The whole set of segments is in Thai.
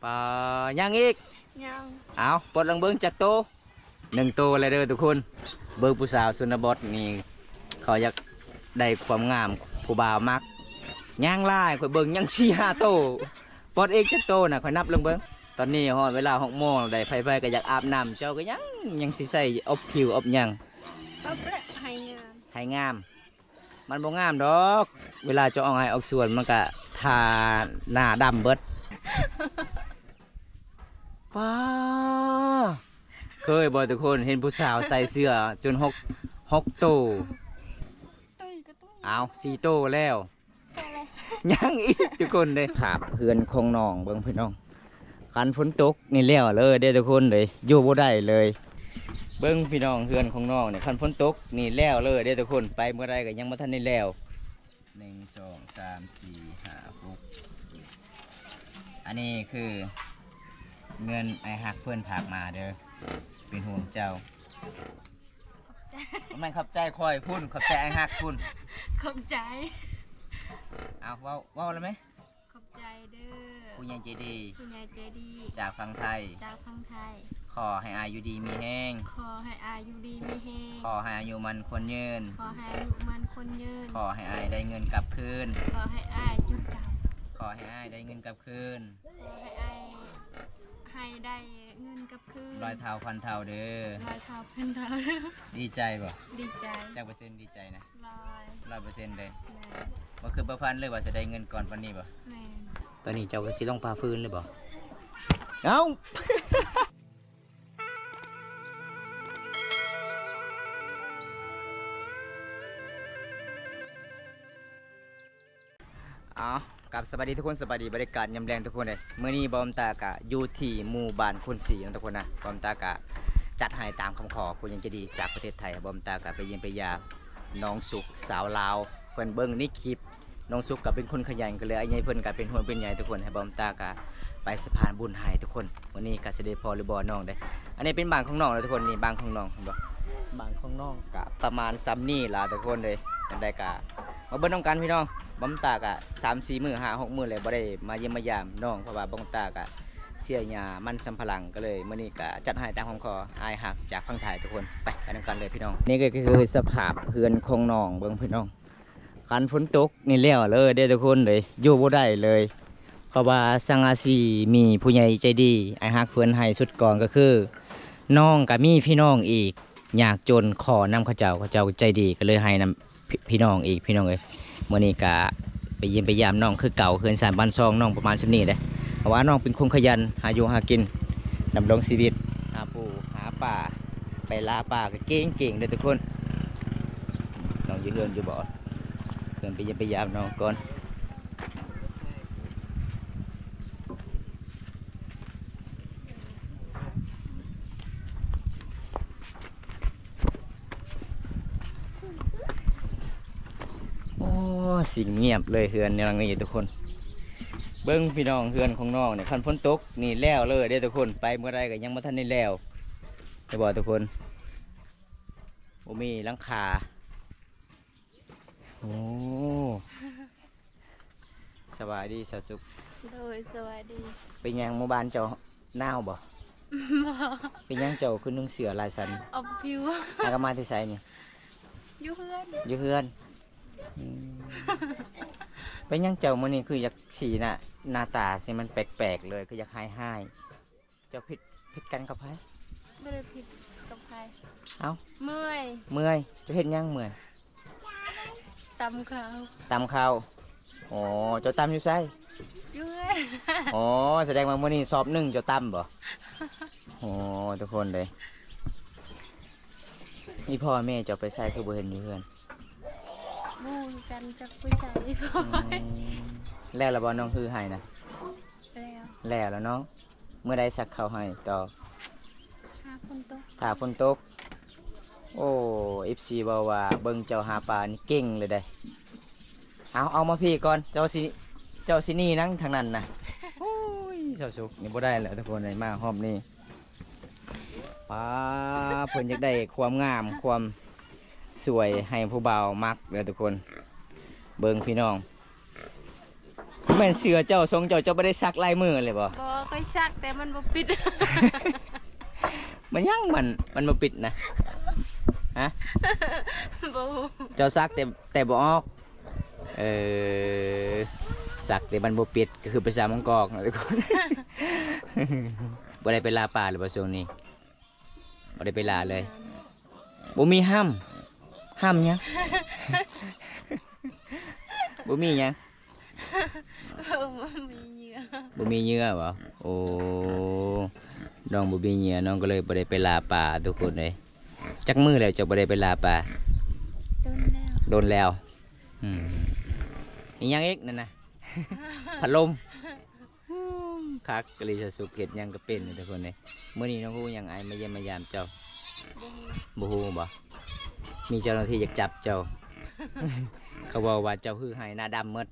ปยังอีกยังเอาปลดลังเบิ้งจากโต1 โตเลยเด้อทุกคนเบิ้งผู้สาวสุนบดนี่เขาอยากได้ความงามผู้บ่าวมักย่างไล่ข่อยเบิ้งยัง4-5 โตปลดเองจากโตน่ะข่อยนับลังเบิ้งตอนนี้ฮอดเวลา6 โมงได้ไผๆก็อยากอาบน้ำเจ้าก็ยังสิใส่อบผิวอบหยังเอาเปละให้งามให้งามมันบ่งามดอกเวลาจะออกให้ออกส่วนมันก็ทาหน้าดำเบิดป้าเคยบ่ทุกคนเห็นผู้สาวใส่เสื้อจน6 โตเอา4 โตแล้วยังอีกทุกคนเลยภาพเพื่อนของน้องเบิ่งพี่น้องกันฝนตกนี่แล้วเลยเด้อทุกคนเลยอยู่บ่ได้เลยเบิ่งพี่น้องเพื่อนของน้องเนี่ยคันฝนตกนี่แล้วเลยเด้อทุกคนไปเมื่อไรก็ยังบ่ทันได้แล้ว1 2 3 4 5 6อันนี้คือเงินไอฮักเพื่อนผากมาเด้อเป็นห่วงเจ้ามันขับใจคอยพุ่นขับใจไอฮักพุ่นขอบใจเอาว้าวแล้วไหมขอบใจเด้อผู้ใหญ่ใจดีผู้ใหญ่ใจดีจากฝั่งไทยขอให้อายุดีมีแห้งขอให้อายุดีมีแห้งขอให้อายุมันคนยืนขอให้อายุมันคนยืนขอให้อายได้เงินกลับคืนขอให้อายจุดเก่าขอให้อายได้เงินกลับคืนขอให้อายให้ได้เงินกลับคืน100 เท่าพันเท่าเด้อ100 เท่าพันเท่าดีใจบ่ดีใจจากเปอร์เซ็นต์ดีใจนะ100% เลยบ่คือประพันธ์เลยว่าจะได้เงินก่อนวันนี้บ่ตอนนี้เจ้าก็สิลงพาฟื้นเลยบ่เอ้า กับสวัสดีทุกคนสวัสดีบริการยำแรงทุกคนเลยเมื่อนี้บอมตากะอยู่ที่หมู่บ้านคนสีทุกคนนะบอมตากะจัดให้ตามคำขอคุณยังจะดีจากประเทศไทยบอมตากะไปเยี่ยมไปยามน้องสุกสาวลาวเพื่อนเบิ้งนี่คลิปน้องสุกกับเป็นคนขยันกันเลยไอ้ใหญ่เพื่อนกับเป็นหัวเป็นใหญ่ทุกคนให้บอมตากะไปสะพานบุญให้ทุกคนวันนี้กะเสด็จพอหรือบอน้องได้อันนี้เป็นบางของน้องเลยทุกคนนี่บางของน้องบอกบางของน้องกะประมาณซ้ำนี่ล่ะทุกคนเลยกันได้กะมาเบิ้งน้องกันพี่น้องบอมตากะ3-4 มื้อ5-6 มื้อเลยบ่ได้มาเยี่ยมมายามน้องเพราะว่าบอมตากะเสียหญ้ามันสำปะหลังก็เลยมื้อนี้ก็จัดให้ตามคำขออายหักจากฝั่งไทยทุกคนไปกันกันเลยพี่น้องนี่ก็คือสภาพเพื่อนของน้องเบิ่งพี่น้องคันฝนตกนี่แล้วเลยเด้อทุกคนเลยอยู่บ่ได้เลยเพราะว่าสังอาซีมีผู้ใหญ่ใจดีอายหักเพื่อนให้สุดก่อนก็คือน้องก็มีพี่น้องอีกอยากจนขอนำเขาเจ้าใจดีก็เลยให้นำพี่น้องอีกพี่น้องเอ้ยมื่อนี้กะไปเยี่ยมไปยามน้องคือเก่าเคือนสารบ้านซองน้องประมาณ10 นี้เลยเพราะว่าน้องเป็นคนขยันหาอยู่หากินดำรงชีวิตหาปูหาป่าไปล่าป่าก็เก่งเลยทุกคนน้องอยู่เรือนอยู่บ่อเคือนไปเยี่ยมไปยามน้องก่อนสิ่งเงียบเลยเฮือนในหลังนี้ทุกคนเบิ้งพี่น้องเฮือนของน้องเนี่ยคันฝนตกนี่แล้วเลยเด้อทุกคนไปเมื่อไรก็ยังไม่ทันได้แล้วจะบอกทุกคนโอ้มีหลังคาโอ้สวัสดีสาวสุขโดยสวัสดีเป็นยังหมู่บ้านเจ้าหนาวบ่เป็นยังเจ้าคือนุ่งเสื้อลายสันเอาผิวแล้วก็มาที่ไสนี่อยู่เฮือนเป็นยังเจ้ามื้อนี้คืออยากสีน่ะหน้าตาสิมันแปลกๆเลยคืออยากหายเจ้าผิดกันกับไผไม่ได้ผิดกับใครเอ้าเมื่อยเจ้าเฮ็ดยังเมื่อยตำข้าวอ๋อเจ้าตำอยู่ไสอยู่อ๋อแสดงว่ามื้อนี้สอบ1เจ้าตำบ่อ๋อทุกคนเลยนี่พ่อแม่เจ้าไปใส่คือบ่เห็นอยู่เฮือนบูกันจากผู้ชายพ่อแล้วละบอน้องคือให้นะแล้วน้องเมื่อใดสักเขาให้ต่อถ้าฝนตกโอ้FCบอกว่าเบิ่งเจ้าหาปลานี่เก่งเลยได้เอามาพี่ก่อนเจ้าสินี่นั่งทางนั้นนะโอ้ยเจ้าสุกนี่บ่ได้แล้วทุกคนในมาหอมนี่ป้าเพิ่นอยากได้ความงามความสวยให้ผู้บ่าวมักเลยทุกคนเบิ่งพี่น้อง แม่นเสือเจ้าทรงเจ้าบ่ได้ซักลายมือเลยบ่ บ่ค่อยซักแต่มันบ่ปิด มันยังมันบ่ปิดนะฮะ บ่ เจ้าซักแต่บ่ออกซักแต่มันบ่ปิดก็คือภาษามังกรนะทุกคน บ่ได้ไปลาป่าหรือบ่ช่วงนี้บ่ได้ไปลาเลยบ่มีห้ามหยัง บ่มีหยัง บ่มีเหยื่อ บ่มีเหยื่อบ่โอ้น้องบ่มีเหยื่อน้องก็เลยบ่ได้ไปลาป่าทุกคนเลยจักมื้อแล้วเจ้าบ่ได้ไปลาป่า โดนแล้วโดนแล้วอีหยังอีกนั่นน่ะ พัดลมคักกะลิจะสุกเห็ดหยังก็เป็นทุกคนเลยมื้อนี้น้องฮู้หยังไอมาเยี่ยมมายามเจ้า บ่มี บ่ฮู้บ่มีเจ้าหน้าที่อยากจับเจ้า เขาบอกว่าเจ้าคือให้หน้าดำหมด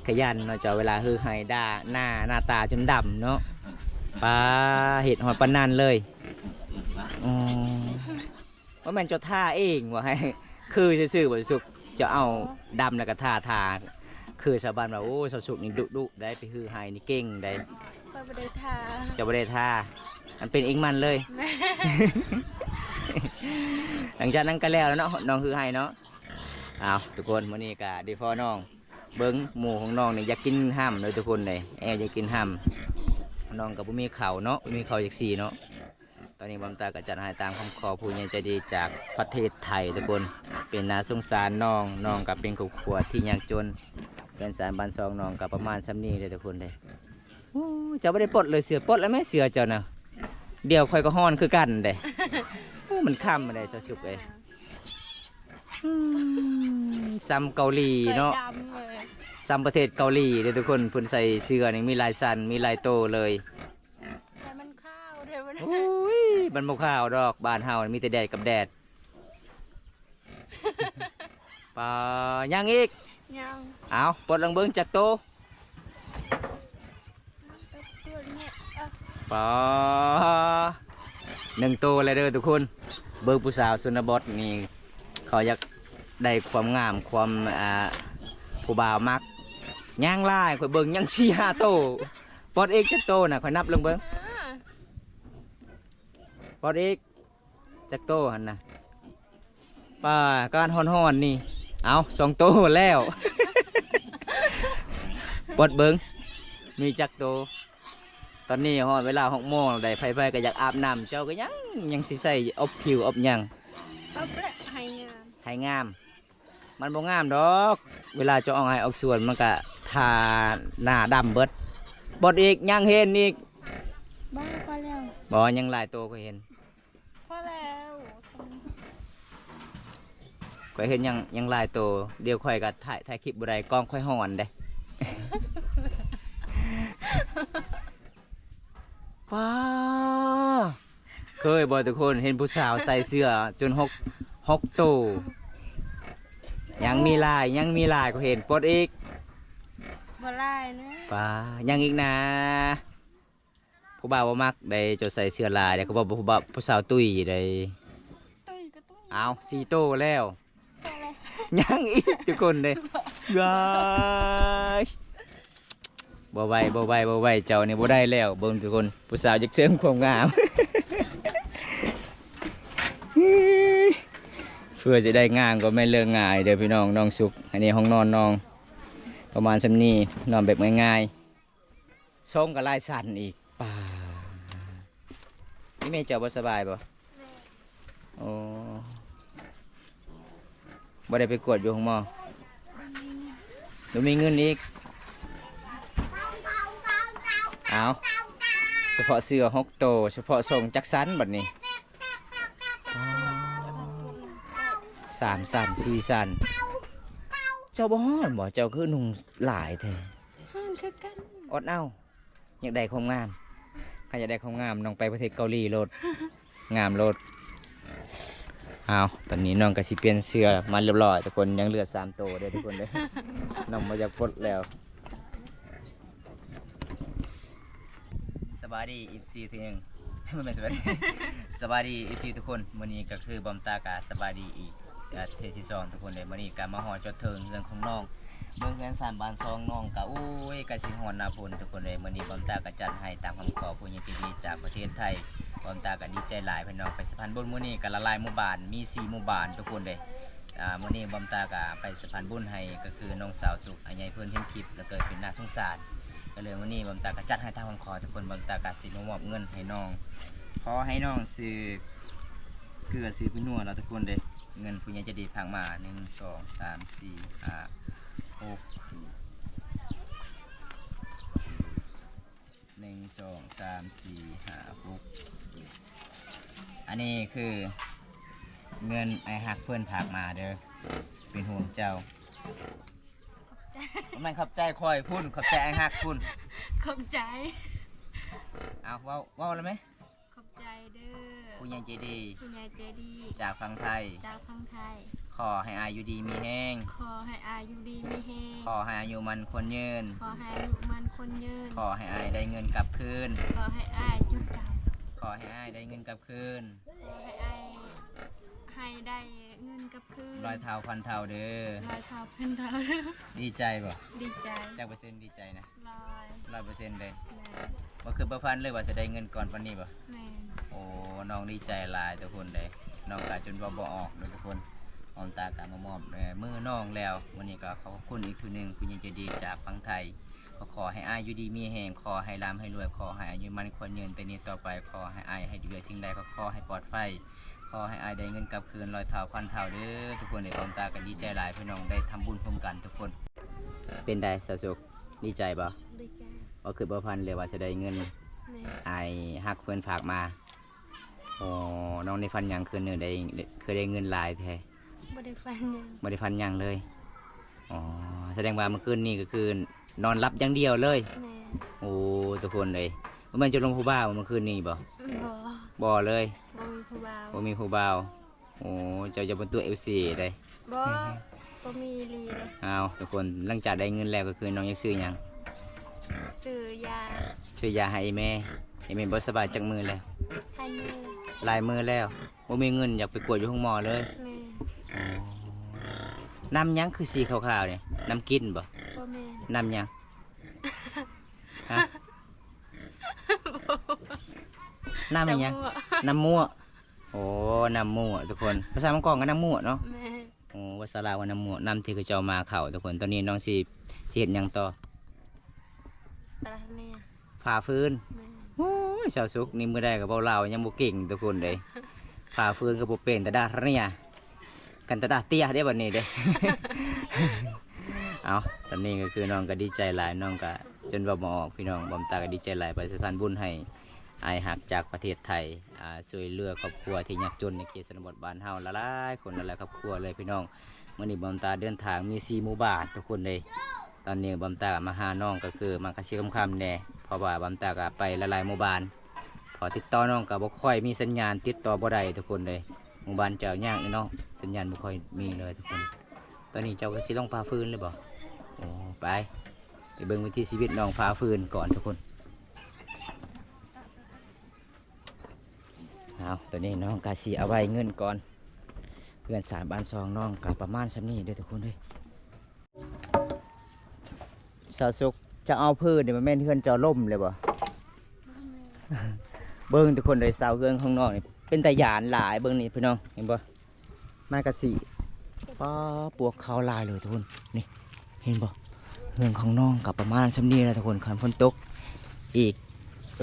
ขยันเนาะเจ้าเวลาคือให้ด่าหน้าตาจนดำเนาะปลาเห็ดหอยปานนันเลยว่าแม่นเจ้าท่าเองว่าให้คือซื่อๆบ่สุกจะเอาดำแล้วก็ท่าคือชาวบ้านว่าโอ้สาวสุกนี่ดุได้ไปคือให้นี่เก่งได้ ค่อยบ่ได้ทา เจ้าบ่ได้ท่ามันเป็นเองมันเลย แม่ หลังจากนั้นก็แล้วเนาะน้องคือให้เนาะเอาทุกคนมื้อนี้ก็ได้พ่อน้องเบิ้งหมู่ของน้องนี่อยากกินห้ามเลยทุกคนเลยอยากกินห้ามน้องกับบ่มีข้าวเนาะบ่มีข้าวจักซี่เนาะตอนนี้บำตาก็จัดให้ตามคำขอผู้ใหญ่ใจดีจากประเทศไทยทุกคนเป็นน่าสงสารน้องกับเป็นครอบครัวที่ยากจนเป็นสารบ้านซองน้องกับประมาณซ้ำนี้เลยทุกคนเลยโอ้เจ้าบ่ได้ปลดเลยเสือปลดแล้วแม่เสือเจ้าน่ะเดี๋ยวค่อยก็ฮ้อนคือกันเด้ โอ้มันค่ำอะไรสุกๆเลยซ้ำเกาหลีเนาะ ดำเลย ซ้ำประเทศเกาหลีเลยทุกคนเพิ่นใส่เสื้อนี่มีลายสันมีลายโตเลย แต่มันข้าวเด้อบ่ได้ โอ้ยมันบ่ข้าวดอกบ้านเฮานี่มีแต่แดดกับแดด ปายังอีก ยัง เอาปลดลังเบิ้งจากโต ตัวเนี่ย ปาหนึ่งโตเลยเด้อทุกคนเบิ้งผู้สาวสุนบดนี่เขาอยากได้ความงามความผู้บ่าวมักย่างลายข่อยเบิ้งยัง4-5 โตปลดอีกจากโตน่ะข่อยนับลงเบิ้งปลดอีกจากโตหั่นน่ะป้าการฮ้อนๆนี่เอา2 โตแล้ว ปลดเบิ้งมีจักโตตอนนี้ฮอดเวลา6 โมงได้ไผๆก็อยากอาบน้ำเจ้าก็ยังสิใส่อบผิวอบหยัง เอาเปละให้งาม ให้งาม มันบ่งามดอกเวลาเจะออกให้ออกส่วนมันก็ทาหน้าดำเบิดบดอีกยังเห็นอีก บ้าพอแล้ว บ่ยังหลายโตก็เห็น พอแล้ว ก็เห็นยังหลายโตเดี๋ยวค่อยก็ถ่ายคลิปบ่ได้กล้องค่อยฮ้อนเด้ ป้าเคยบ่ทุกคนเห็นผู้สาวใส่เสื้อจนหกโตยังมีลายก็เห็นปลดอีก บ่ไล่นะ ป้ายังอีกนะผู้บ่าวบ่มักได้เจะใส่เสื้อลายเดี๋ยวเขาบอกผู้สาวตุ้ยได้ ตุ้ยก็ตุ้ย เอา4 โตแล้ว พอแล้ว ยังอีกทุกคนเลยยายบ่ไหวเจ้านี่บ่ได้แล้วเบิ่งทุกคนผู้สาวอยากเสริมความงาม เพื่อจะได้งามก็ไม่เลิกง่ายเด้อพี่น้องสุกอันนี้ห้องนอนน้องประมาณสำนี้นอนแบบง่ายๆส่งกับลายสั่นอีกป่านี่แม่เจ้าบ่สบายบ่โอ้บ่ได้ไปกวดอยู่ห้องหมอหรือมีเงินอีกเอาเฉพาะเสื้อ6 โตเฉพาะส่งจักสันบัดนี้3 สัน4 สันเจ้าบ่ฮ้อนบ่เจ้าคือนุ่งหลายแท้ ห้างคือกัน อดเอาอยากได้ความงามใครอยากได้ความงามน้องไปประเทศเกาหลีโลดงามโลดเอาตอนนี้น้องก็สิเปลี่ยนเสื้อมาเรียบร้อยทุกคนยังเหลือ3 โตเด้อทุกคนเด้อ น้องมาจากปลดแล้วสบายดีอีซีทีนึง ไม่เป็นสบายดี สบายดีอีซีทุกคนวันนี้ก็คือบอมตากาสบายดีอีก เทศที่สองทุกคนเลยมื้อนี้ก็มาฮอดจดเทิงเรื่องของน้องเมืองเฮือนสานบ้านซองน้องก็โอ้ยก็สิฮอดหน้าฝนทุกคนเลยมื้อนี้บอมตาก็จัดให้ตามคำขอผู้ใหญ่ใจดีจากประเทศไทยบอมตาก็ดีใจหลายพี่น้องไปสะพานบุญมื้อนี้ก็ละลายหมู่บ้านมี4หมู่บ้านทุกคนเลยมื้อนี้บอมตาก็ไปสะพานบุญให้ก็คือน้องสาวสุขอันใหญ่เพิ่นเห็นคลิปแล้วก็เป็นน่าสงสารก็เลยมื้อนี้บอมตาก็จัดให้ตามคำขอทุกคนบอมตาก็สิมอบเงินให้น้องขอให้น้องซื้อเกลือซื้อเป็นนัวเราทุกคนเลยเงินผู้ใหญ่ใจดีพังมา1 2 3 4 5 6 อันนี้คือเงินไอฮักเพื่อนผากมาเด้อเป็นห่วงเจ้ามันขอบใจคอยพุ่นขอบใจไอฮักพุ่น ขอบใจ เอาเว้าแล้วไหม ขอบใจเด้อ ผู้ใหญ่ใจดี คุณยายใจดี จากฝั่งไทย จากฝั่งไทย ขอให้อายุดีมีแห้ง ขอให้อายุดีมีแฮง ขอให้อายุมันคนยืน ขอให้อายุมันคนยืน ขอให้อายได้เงินกลับคืน ขอให้อายจุดเก่า ขอให้อายได้เงินกลับคืน ขอให้อายให้ได้เงินกลับคืน ร้อยเท่าพันเท่าเด้อ ร้อยเท่าพันเท่า ดีใจบ่ ดีใจ จากเปอร์เซ็นต์ดีใจนะ ร้อย 100%เลย แม่ ว่าคือประพันธ์เลยว่าจะได้เงินก่อนวันนี้บ่ แม่ โอ้น้องดีใจหลายทุกคนเลยน้องกาจนว่าบ่ออกเลยทุกคนออมตากามามอบมือน้องแล้ววันนี้ก็ขอบคุณอีกทีหนึงคุณยังจะดีจากฝั่งไทยก็ขอให้อายุดีมีแห่งขอให้ร่ำให้รวยขอให้อายุมันควรยืนแต่นี้ต่อไปขอให้อายให้เหลือสิ่งใดก็ขอให้ปลอดภัยขอให้อายได้เงินกลับคืนร้อยเท่าพันเท่าเด้อทุกคนในออมตาก็ดีใจหลายพี่น้องได้ทำบุญพร้อมกันทุกคนเป็นได้สะสุกดีใจบ่ ดีใจ ก็คือประพันธ์เลยว่าจะได้เงิน แม่ ไอายฮักเพื่อนฝากมาโอ้น้องในฟันหยังคืนหนึ่งได้เคยได้เงินหลายแท้ บ่ได้ฟันยัง ไม่ได้ฟันหยังเลยอ๋อแสดงว่าเมื่อคืนนี่ก็คือนอนรับอย่างเดียวเลย แม่ โอ้ทุกคนเลยมันจะลงผู้บ่าวเมื่อคืนนี่บ่ บ่ บ่เลย บ่มีผู้บ่าว บ่มีผู้บ่าวโอ้เจ้าจะเป็นตัวเอลซีเลย บ่บ่มีลีเลย เอาทุกคนหลังจากได้เงินแล้วก็คือน้องยังซื้อหยัง ซื้อยา ช่วยยาให้แม่บ่สบายจากมือแล้ว ให้มือ ลายมือแล้วบ่มีเงินอยากไปกวดอยู่ห้องหมอเลย แม่ น้ำหยังคือสีขาวๆเนี่ยน้ำกินบ่ บ่แม่น น้ำหยังฮะน้ำอะไรหยังน้ำมั่วโอ้น้ำมั่วทุกคนภาษามังกรก็น้ำมั่วเนาะ แม่ โอ้ภาษาลาวก็น้ำมั่วน้ำที่เขาเจ้ามาเข่าทุกคนตอนนี้น้องสิเห็นยังต่อ ตาเนี่ย ผ่าฟื้น แม่ โอ้ยสาวสุกนี่มือได้กับเบาลาวยังบ่เก่งทุกคนเลยผ่าฟื้นกับบ่เป็นแต่ดาเนี่ยกันแต่ดาเตี้ยได้บัดนี้เด้ เอาตอนนี้ก็คือน้องก็ดีใจหลายน้องก็จนว่าบ่ออกพี่น้องบอมตาก็ดีใจหลายไปสถานบุญให้อายหักจากประเทศไทยช่วยเหลือครอบครัวที่ยากจนในเขตชนบทบ้านเฮาหลายๆคนหลายๆครอบครัวเลยพี่น้องเมื่อนี้บอมตาเดินทางมี4หมู่บ้านทุกคนเลยตอนนี้บอมตามาหาน้องก็คือมากระซิบคำๆแน่เพราะว่าบอมตาก็ไปหลายๆหมู่บ้านพอติดต่อน้องก็บ่ค่อยมีสัญญาณติดต่อบ่ได้ทุกคนเลยหมู่บ้านเจ้ายากนี่เนาะสัญญาณบ่ค่อยมีเลยทุกคนตอนนี้เจ้าก็สิลงพาฟื้นเลยบ่โอ้ไปเบิ่งวิถีชีวิตน้องพาฟื้นก่อนทุกคนเอาตอนนี้น้องกาสีเอาไว้เงินก่อนเพื่อนสารบ้านซองน้องกับประมาณสำนี้เด้อทุกคนเลยสาวสุกจะเอาพืชเนี่ยมันแม่นเพื่อนเจ้าล่มเลยบ่ เบิ้งทุกคนเลยสาวเพื่อนของน้องนี่เป็นตาหยานหลายเบิ้งนี่พี่น้องเห็นบ่มากระสีป้าปวกเขาลายเลยทุกคนนี่เห็นบ่เพื่อนของน้องกับประมาณสำนี้นะทุกคนคันฝนตกอีก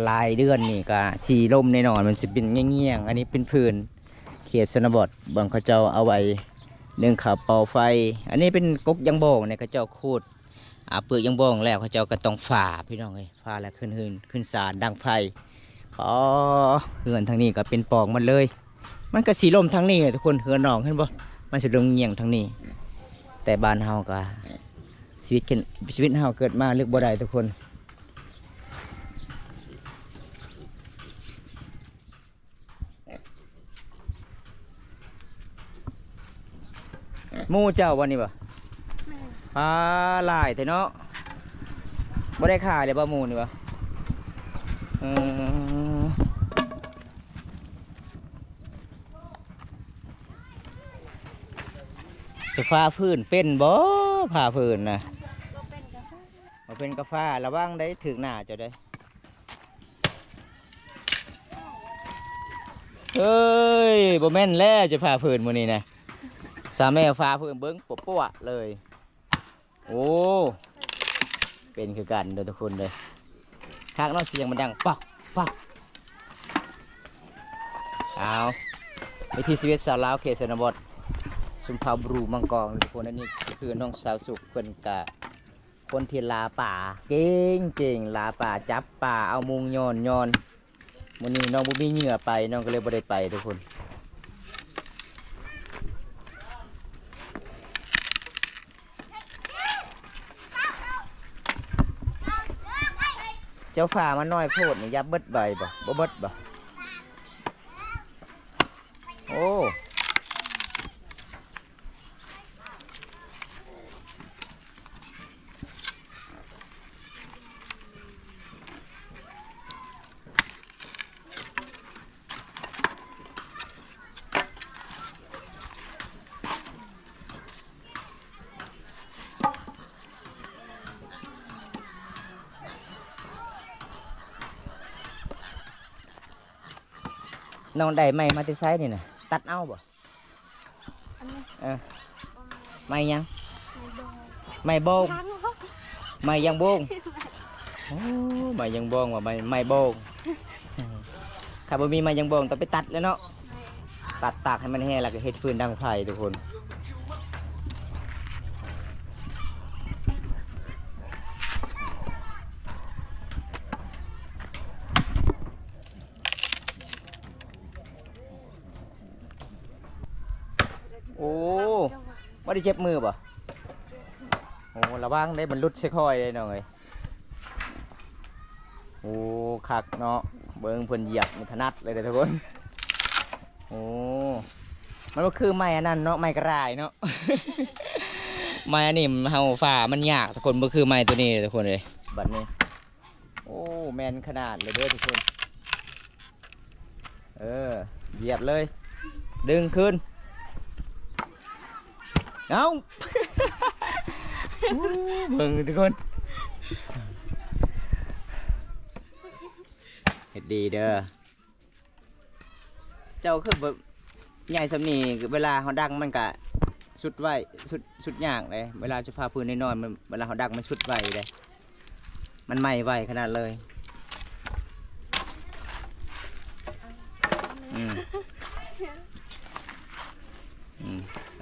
ลายเดือนนี่ก็สีลมแน่นอนมันสิเป็นเงี้ยงๆอันนี้เป็นพื้นเขตชนบทบางเขาเจ้าเอาไว้เนื่องข่าวเป่าไฟอันนี้เป็นกกยังบ่งเนี่ยเขาเจ้าคูดเปลือกยังบ่งแล้วเขาเจ้าก็ต้องฝ่าพี่น้องเลยฝ่าแล้วขึ้นสารดังไฟอ๋อเฮือนทางนี้ก็เป็นปองมันเลย มันก็สีลมทางนี้ทุกคนเฮือนน้องเห็นบ่มันสิลมเงียงทางนี้แต่บ้านเฮาก็ชีวิตเฮาเกิดมาเลือกบ่ได้ทุกคนหมู่เจ้าวันนี้บ่ แม่ ปลาหลายแต่เนาะบ่ได้ขายเลยบ่หมู่นี่บ่ จะฟ้าพื้นเป็นบ่ผ้าพื้นนะ ก็เป็นกาแฟ มาเป็นกาฟ้าระวังได้ถึงหน้าเจะได้เฮ้ยบ่แม่นแล้วจะฟ้าพื้นมื้อนี้นะสามแม่ฟ้าพื้นเบิ่งปะๆเลยโอ้เป็นคือกันเด้อทุกคนเลยข้างนอกเสียงมันดังปักปักเอาวิธีชีวิตสาวลาวเขตชนบทสุมพาบรูมังกรทุกคนอันนี้คือน้องสาวสุขเพิ่นกะคนที่ลาป่าเก่งลาป่าจับป่าเอามุงย้อนมื้อนี้น้องบ่มีเหงื่อไปน้องก็เลยบ่ได้ไปทุกคนเจ้าฝ่ามันน้อยโพดนี่ยับเบิดใบบ่เบิดบ่โอ้น้องได้ไม้มาที่ไซนี่น่ะตัดเอาบ่ อันนี้ ไม้ยัง ในโดง ไม้โบง ทั้ง ไม้ยังโบงโอ้ไม้ยังโบงว่าไม้โบงถ้าบ่มีไม้ยังโบงต้องไปตัดแล้วเนาะตัดตากให้มันแห้งแล้วก็เฮ็ดฟืนดังไฟทุกคนโอ้บ่ได้เจ็บมือบ่โอ้ระวังได้มันหลุดใส่คอยเลยน้องเอ้ยโอ้คักเนาะเบิ่งเพิ่นเหยียบนี่ถนัดเลยเด้อทุกคนโอ้มันก็คือไม้อันนั้นเนาะไม้กระไรเนาะ ไม้อันนี้เฮาฝ่ามันยากทุกคนบ่คือไม้ตัวนี้ทุกคนเลยบัดนี้โอ้แม่นขนาดเลยเด้อทุกคนเหยียบเลยดึงขึ้นเอา เบิ่งทุกคนเฮ็ดดีเด้อเจ้าคือแบบใหญ่สำนีเวลาเขาดังมันก็สุดไว้สุดยากเลยเวลาจะพาพื้นน้อยๆมันเวลาเขาดังมันสุดไว้เลยมันไหม้ไวขนาดเลยอืม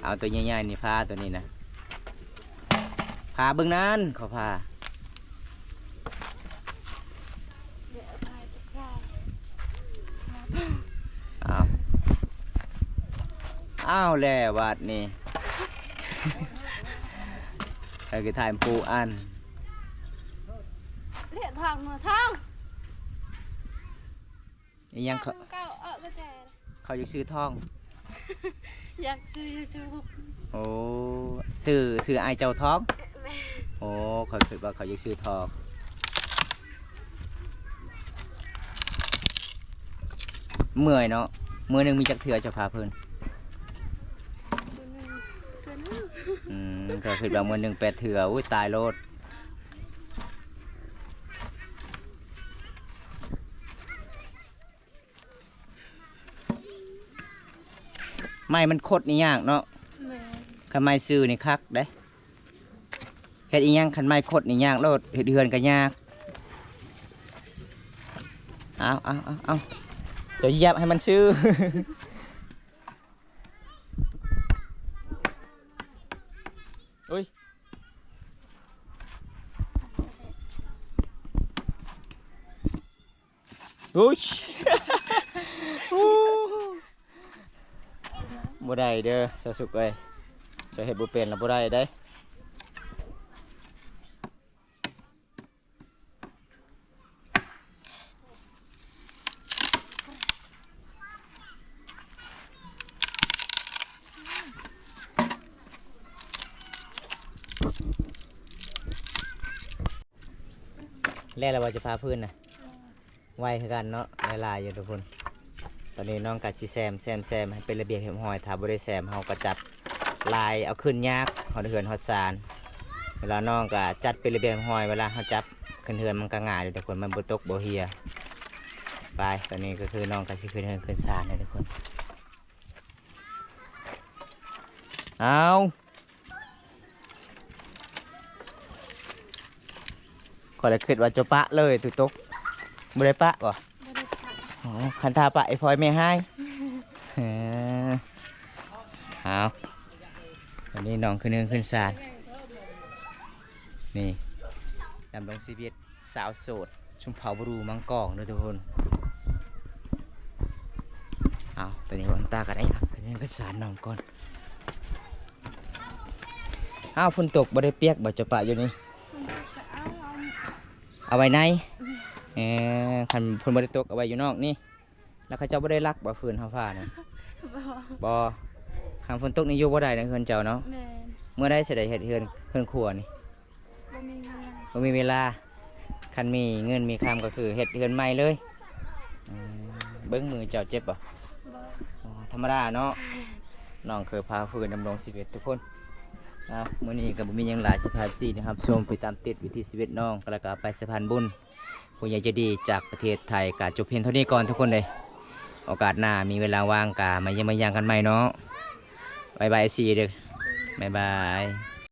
เอาตัวใหญ่ๆนี่พาตัวนี้นะพาเบื้องนั้นเขาพา เดี๋ยวไปใกล้ อ้าวแล้ววัดนี่ ใครคือถ่ายปูอัน เรียกทางมาทาง นี่ยังเขา เก้าก็แต่ เขาอยากซื้อทอง อยากซื้อจูบ โอ้ซื้อไอายเจ้าทอง แม่ โอ้เขาคิดว่าเขาอยากซื้อทองเมื่อยเนาะมือหนึ่งมีจักเถื่อจะพาเพิ่น ตัวนึง ก็คิดว่ามือหนึ่ง8 เถื่ออุ้ยตายโลดไม่มันคดนี่ยากเนาะ แม่ คันไม้ซื้อนี่คักเด้เฮ็ดอีหยังคันไม้คดนี่ยากโลดเฮ็ดเฮือนก็ยากเอาจะเหยียบให้มันซื้อ อุ้ยอุ้ย บ่ได้เด้อสะสุกเอ้ยจะเฮ็ดบ่เป็นแล้วบ่ได้เด้แล้วว่าจะพาพื้นน่ะไวคือกันเนาะเวลาอยู่ทุกคนตอนนี้น้องกัดสิแซมให้เป็นระเบียบเรียบร้อยถ้าบ่ได้แซมเฮาก็จับ ลายเอาขึ้นยากหอดเหือนหอดสารเวลาน้องก็จัดเป็นระเบียบหอยเวลาเขาจับขึ้นเหือนมันก็ง่ายเลยทุกคนมันบ่ตกบ่เฮียไปตอนนี้ก็คือน้องก็สิขึ้นเหือนขึ้นสารเลยทุกคนเอาก็เลยคิดว่าจะปะเลยตุกตกบ่ได้ปะบ่ บ่ได้ปะ อ๋อคันทาปะไอ้พลอยไม่ให้เออเอาวันนี้น้องขึ้นเนินขึ้นศาลนี่ดำรงชีวิตสาวโสดชุมเผาบรูมังกองด้วยทุกคนเอาตอนนี้วันตากันได้ละขึ้นเนินขึ้นศาลน้องก่อนอ้าวฝนตกบ่ได้เปียกบ่จะปะอยู่นี่ มันก็เอาเอาไว้ในคันฝนบ่ได้ตกเอาไว้อยู่นอกนี่แล้วเขาเจ้าบ่ได้รักบ่ฟืนเฮาฟ้านะ บ่ บ่คันฝนตกนี่อยู่บ่ได้นะเฮือนเจ้าเนาะ แม่น เมื่อได้เสได็จเฮ็ดเฮือนครัวนี่ บ่มีเงิน บ่มีเวลาคันมีเงินมีคำก็คือเฮ็ดเฮือนใหม่เลยเบิ้งมือเจ้าเจ็บบ่ บ่ อ๋อธรรมดาเนาะน้องเคยพาฝืนดำรงชีวิตทุกคนมื้อนี้ก็บ่มีหยังหลายสิพาซี่นะครับชมไปตามติดวิถีชีวิตน้องแล้วก็ไปสะพานบุญผู้ใหญ่ใจดีจากประเทศไทยก็จบเพียงเท่านี้ก่อนทุกคนเลยโอกาสหน้ามีเวลาว่างก็มาเยี่ยมมาย่างกันใหม่เนาะบ๊ายบายสิเด้อบ๊ายบาย